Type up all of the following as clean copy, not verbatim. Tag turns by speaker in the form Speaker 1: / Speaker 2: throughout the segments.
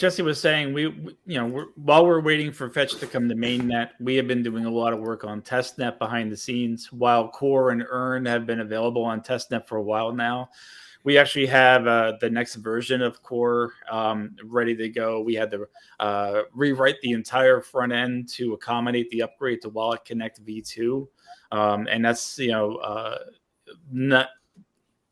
Speaker 1: Jesse was saying, while we're waiting for Fetch to come to mainnet, we have been doing a lot of work on testnet behind the scenes, while Core and Earn have been available on testnet for a while now. We actually have the next version of Core ready to go. We had to rewrite the entire front end to accommodate the upgrade to Wallet Connect V2. And that's, not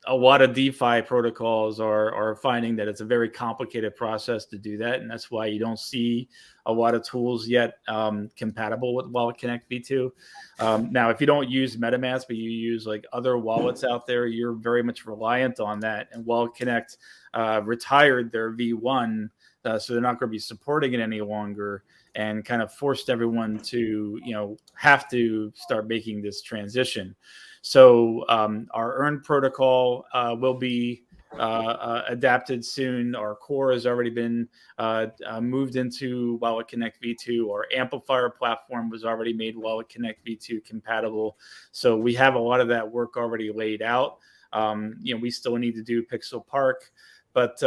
Speaker 1: a lot of DeFi protocols are finding that it's a very complicated process to do that. And that's why you don't see a lot of tools yet compatible with Wallet Connect V2. Now, if you don't use MetaMask, but you use like other wallets out there, you're very much reliant on that. And Wallet Connect retired their V1, so they're not going to be supporting it any longer, and kind of forced everyone to, have to start making this transition. So our Earn protocol will be adapted soon. Our Core has already been moved into Wallet Connect V2. Our Amplifier platform was already made Wallet Connect V2 compatible. So we have a lot of that work already laid out. We still need to do Pixel Park, but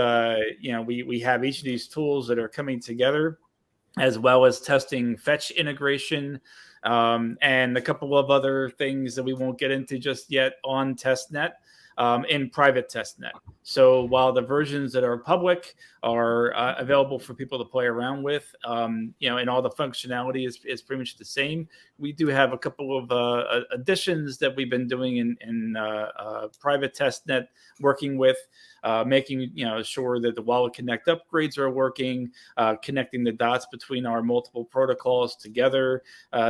Speaker 1: we have each of these tools that are coming together, as well as testing Fetch integration, and a couple of other things that we won't get into just yet on testnet, in private testnet. So while the versions that are public are available for people to play around with, and all the functionality is pretty much the same, we do have a couple of additions that we've been doing in private testnet, working with making sure that the Wallet Connect upgrades are working, connecting the dots between our multiple protocols together,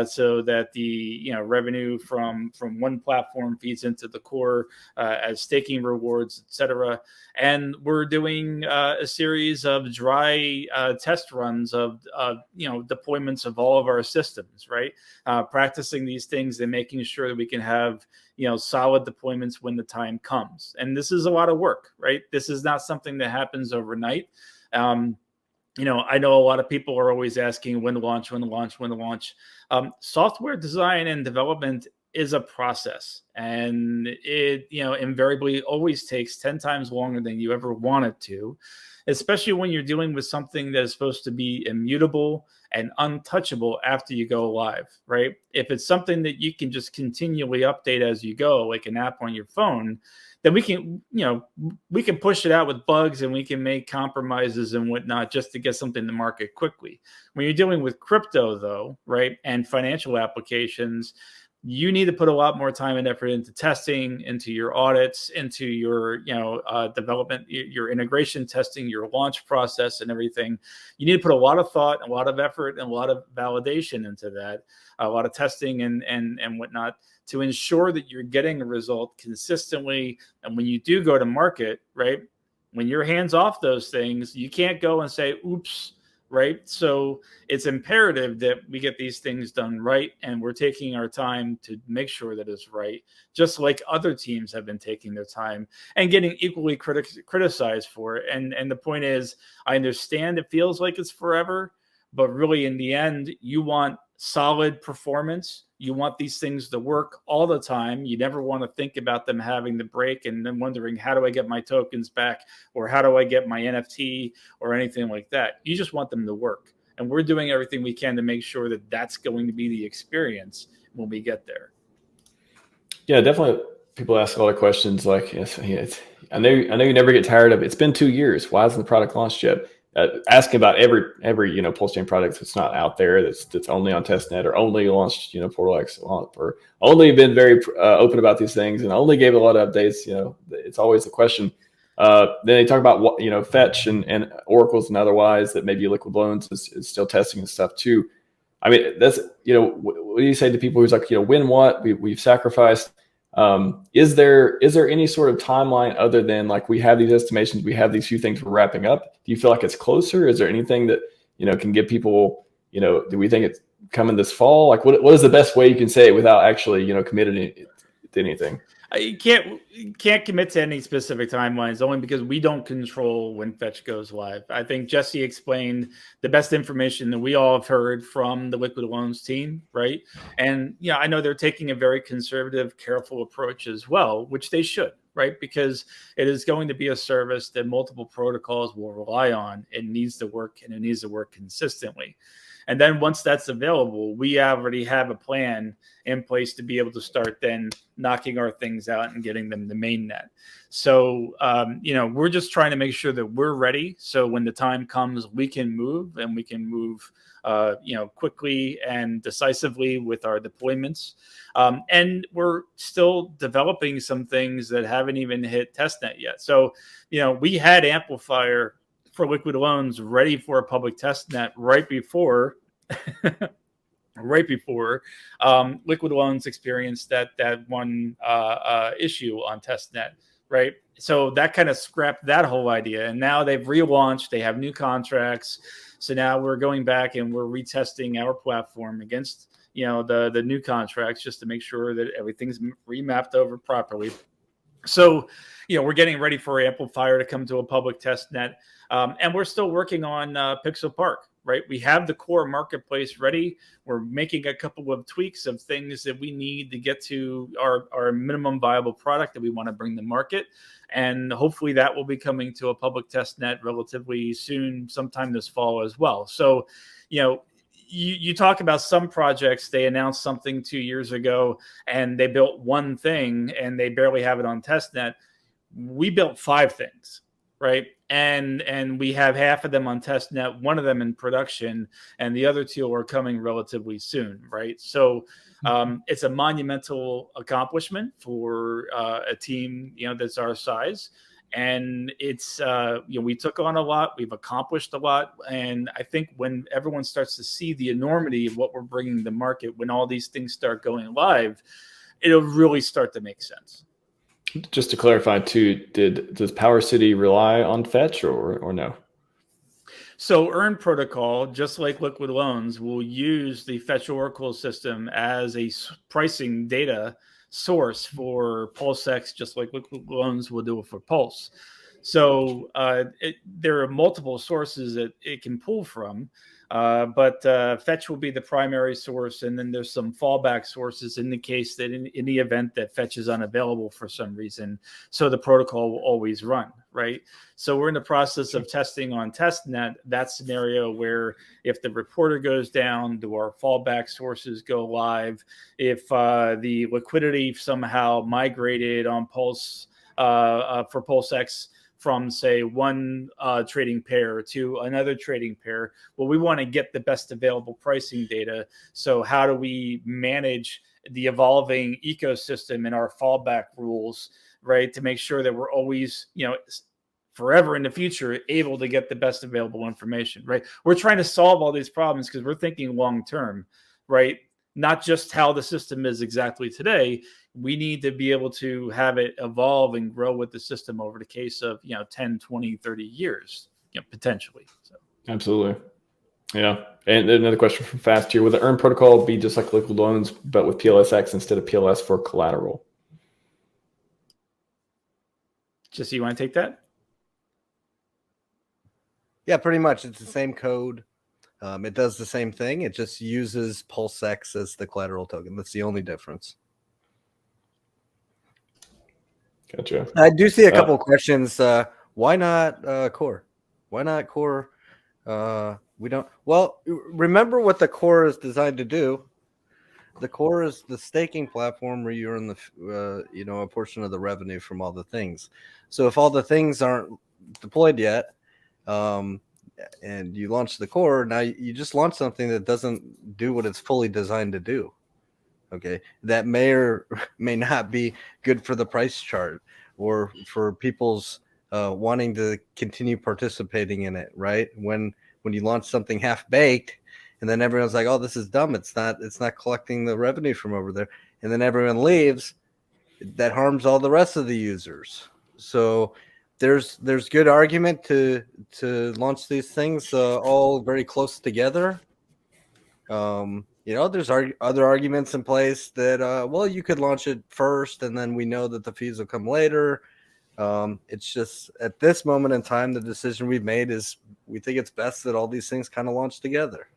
Speaker 1: so that the revenue from one platform feeds into the Core as staking rewards, etc. And we're doing a series of dry test runs of deployments of all of our systems, right? Practicing these things and making sure that we can have solid deployments when the time comes. And this is a lot of work, right? This is not something that happens overnight. I know a lot of people are always asking when to launch. Software design and development is a process, and it invariably always takes 10 times longer than you ever want it to, especially when you're dealing with something that is supposed to be immutable and untouchable after you go live, right? If it's something that you can just continually update as you go, like an app on your phone, then we can push it out with bugs, and we can make compromises and whatnot just to get something to market quickly. When you're dealing with crypto, though, right, and financial applications, you need to put a lot more time and effort into testing, into your audits, into your development, your integration testing, your launch process, and everything. You need to put a lot of thought, a lot of effort, and a lot of validation into that, a lot of testing and whatnot, to ensure that you're getting a result consistently. And when you do go to market, right, when you're hands off those things, you can't go and say, oops, right? So it's imperative that we get these things done right, and we're taking our time to make sure that it's right, just like other teams have been taking their time and getting equally criticized for it. And the point is, I understand it feels like it's forever, but really in the end, you want solid performance. You want these things to work all the time. You never want to think about them having to break and then wondering, how do I get my tokens back, or how do I get my NFT, or anything like that. You just want them to work. And we're doing everything we can to make sure that that's going to be the experience when we get there.
Speaker 2: Yeah, definitely. People ask a lot of questions like, I know you never get tired of it. It's been 2 years. Why hasn't the product launched yet? Asking about every PulseChain product that's not out there, that's only on testnet, or only launched PortalX, or only been very open about these things and only gave a lot of updates. It's always the question. Then they talk about what Fetch and oracles and otherwise, that maybe Liquid Loans is still testing and stuff too. I mean, that's what do you say to people who's like, win what we've sacrificed? Is there any sort of timeline other than like, we have these estimations, we have these few things we're wrapping up? Do you feel like it's closer? Is there anything that can give people, do we think it's coming this fall? Like, what is the best way you can say it without actually committing to anything?
Speaker 1: You can't commit to any specific timelines, only because we don't control when Fetch goes live. I think Jesse explained the best information that we all have heard from the Liquid Loans team, right? And I know they're taking a very conservative, careful approach as well, which they should, right? Because it is going to be a service that multiple protocols will rely on. It needs to work, and it needs to work consistently. And then once that's available, we already have a plan in place to be able to start then knocking our things out and getting them to mainnet. So, we're just trying to make sure that we're ready. So when the time comes, we can move, and we can move, quickly and decisively with our deployments. And we're still developing some things that haven't even hit testnet yet. So, we had Amplifier for liquid loans ready for a public testnet right before liquid loans experienced that one issue on testnet, right? So that kind of scrapped that whole idea, and now they've relaunched. They have new contracts, so now we're going back and we're retesting our platform against the new contracts just to make sure that everything's remapped over properly. So, we're getting ready for Amplifier to come to a public test net. And we're still working on Pixel Park, right? We have the core marketplace ready. We're making a couple of tweaks of things that we need to get to our minimum viable product that we want to bring to market. And hopefully that will be coming to a public test net relatively soon, sometime this fall as well. So, you talk about some projects, they announced something 2 years ago and they built one thing and they barely have it on testnet. We built 5 things, right? And we have half of them on testnet, one of them in production, and the other 2 are coming relatively soon, right? So it's a monumental accomplishment for a team, that's our size. And it's, we took on a lot, we've accomplished a lot. And I think when everyone starts to see the enormity of what we're bringing to the market, when all these things start going live, it'll really start to make sense.
Speaker 2: Just to clarify too, does PowerCity rely on Fetch or no?
Speaker 1: So Earn protocol, just like liquid loans, will use the Fetch Oracle system as a pricing data source for PulseX, just like liquid loans will do it for Pulse. So there are multiple sources that it can pull from, but Fetch will be the primary source, and then there's some fallback sources in the case that in the event that Fetch is unavailable for some reason, so the protocol will always run, right? So we're in the process of testing on testnet that scenario where if the reporter goes down, do our fallback sources go live? If the liquidity somehow migrated on Pulse for PulseX from, say, one trading pair to another trading pair, well, we want to get the best available pricing data. So how do we manage the evolving ecosystem in our fallback rules, right, to make sure that we're always, forever in the future able to get the best available information, right? We're trying to solve all these problems because we're thinking long term, right? Not just how the system is exactly today. We need to be able to have it evolve and grow with the system over the case of 10, 20, 30 years, potentially. So
Speaker 2: absolutely. Yeah. And another question from Fast here: would the Earn protocol be just like liquid loans but with PLSX instead of PLS for collateral?
Speaker 1: Jesse, you want to take that?
Speaker 3: Yeah, pretty much. It's the same code. It does the same thing. It just uses PulseX as the collateral token. That's the only difference.
Speaker 2: Gotcha.
Speaker 3: I do see a couple of questions. Why not Core? Why not Core? We don't. Well, remember what the Core is designed to do. The Core is the staking platform where you earn the, a portion of the revenue from all the things. So if all the things aren't deployed yet, and you launch the Core, now you just launch something that doesn't do what it's fully designed to do. Okay, that may or may not be good for the price chart or for people's wanting to continue participating in it. Right, when you launch something half baked, and then everyone's like, "Oh, this is dumb. It's not collecting the revenue from over there," and then everyone leaves. That harms all the rest of the users. So there's good argument to launch these things all very close together. There's other arguments in place that you could launch it first, and then we know that the fees will come later. It's just at this moment in time, the decision we've made is we think it's best that all these things kind of launch together.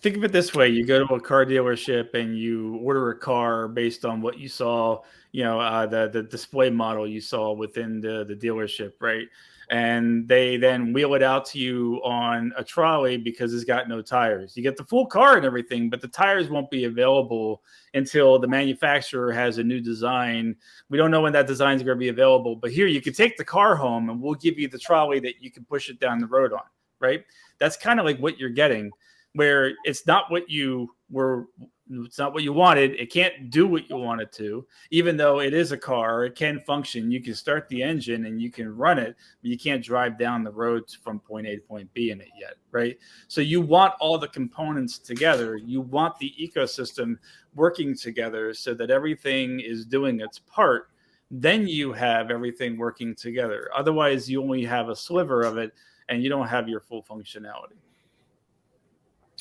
Speaker 1: think of it this way: you go to a car dealership and you order a car based on what you saw, the display model you saw within the dealership, right? And they then wheel it out to you on a trolley because it's got no tires. You get the full car and everything, but the tires won't be available until the manufacturer has a new design. We don't know when that design is going to be available, but here you can take the car home and we'll give you the trolley that you can push it down the road on, right? That's kind of like what you're getting, where it's not what you wanted. It can't do what you want it to, even though it is a car. It can function. You can start the engine and you can run it, but you can't drive down the roads from point A to point B in it yet, right? So you want all the components together. You want the ecosystem working together so that everything is doing its part. Then you have everything working together. Otherwise, you only have a sliver of it and you don't have your full functionality.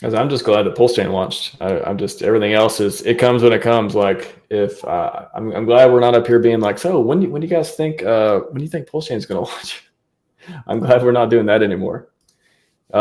Speaker 2: I'm just glad that PulseChain launched. I'm just, everything else it comes when it comes. Like if I'm glad we're not up here being like, so when do you guys think when do you think PulseChain is going to launch? I'm glad we're not doing that anymore.